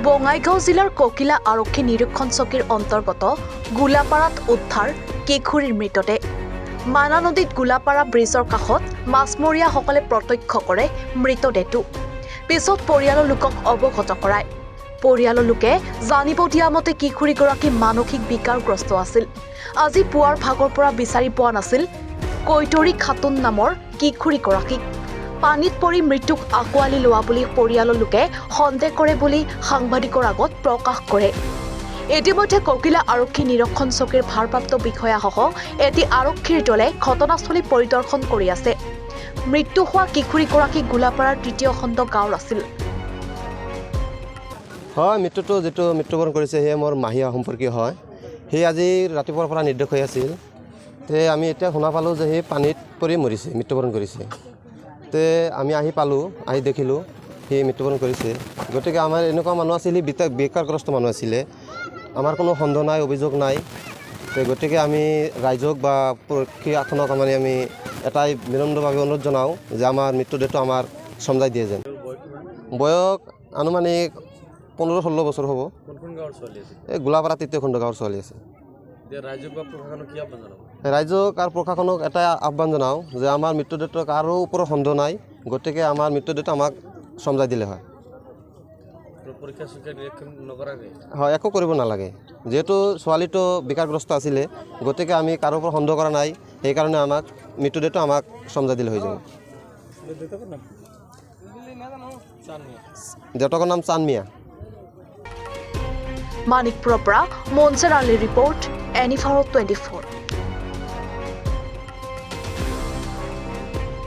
বঙাইগাঁও জিলাৰ ককিলা আৰক্ষী নিৰীক্ষণ চকীৰ অন্তৰ্গত গোলাপাৰাত উদ্ধাৰ কিশোৰীৰ মৃতদেহ। মানা নদীত গোলাপাৰা ব্ৰিজৰ কাষত মাছমৰীয়াসকলে প্ৰত্যক্ষ কৰে মৃতদেহটো। পিছত পৰিয়ালৰ লোকক অৱগত কৰায়। পৰিয়ালৰ লোকে জানিব দিয়া মতে কিশোৰীগৰাকী মানসিক বিকাৰগ্ৰস্ত আছিল। আজি পুৱাৰ ভাগৰ পৰা বিচাৰি পোৱা নাছিল কৈতৰী খাতুন নামৰ কিশোৰীগৰাকীক। পানীত পৰি মৃত্যুক আঁকোৱালি লোৱা বুলি পৰিয়ালৰ লোকে সন্দেহ কৰে বুলি সাংবাদিকৰ আগত প্ৰকাশ কৰে। ইতিমধ্যে ককিলা আৰক্ষী নিৰীক্ষণ চকীৰ ভাৰপ্ৰাপ্ত বিষয়াসহ এটি আৰক্ষীৰ দলে ঘটনাস্থলী পৰিদৰ্শন কৰি আছে। মৃত্যু হোৱা কিশোৰীগৰাকী গোলাপাৰাৰ ৩য় খণ্ড গাঁৱৰ আছিল। হয়, মৃত্যুটো যেটো মৃত্যুবৰণ কৰিছে হে মোৰ মাহীয়া সম্পৰ্কীয় হয়। হে আজি ৰাতিপুৱাৰ পৰা নিৰ্দোষ হৈ আছিল। তে আমি এতিয়া শুনা পালোঁ যে হে পানীত পৰি মৰিছে, মৃত্যুবৰণ কৰিছে। তে আমি আহি পালোঁ, আহি দেখিলোঁ সি মৃত্যুবৰণ কৰিছে। গতিকে আমাৰ এনেকুৱা মানুহ আছিল, সি বেকাৰগ্ৰস্ত মানুহ আছিলে। আমাৰ কোনো সন্দেহ নাই, অভিযোগ নাই। গতিকে আমি ৰাইজক বা প্ৰশাসনক আমি এটাই বিনম্ৰভাৱে অনুৰোধ জনাওঁ যে আমাৰ মৃত্যুদেহটো আমাৰ চমজাই দিয়ে যেন। বয়স আনুমানিক 15-16 বছৰ হ'ব। এই গোলাপাৰা ৩য় খণ্ড গাঁৱৰ ছোৱালী আছে। ৰাইজক আৰু প্ৰশাসনক এটা আহ্বান জনাওঁ যে আমাৰ মৃত্যুদেহটো কাৰো ওপৰত সন্দেহ নাই। গতিকে আমাৰ মৃত্যুদেহটো আমাক চমজাই দিলে হয়। হয়, একো কৰিব নালাগে। যিহেতু ছোৱালীটো বিকাৰগ্ৰস্ত আছিলে, গতিকে আমি কাৰো ওপৰত সন্দেহ কৰা নাই। সেইকাৰণে আমাক মৃত্যুদেহটো আমাক চমজাই দিলে হৈ যাব। দেউতাকৰ নাম চানমিয়া। মানিকপুৰৰ পৰা মনজাৰ আলীৰ ৰিপৰ্ট, NE24।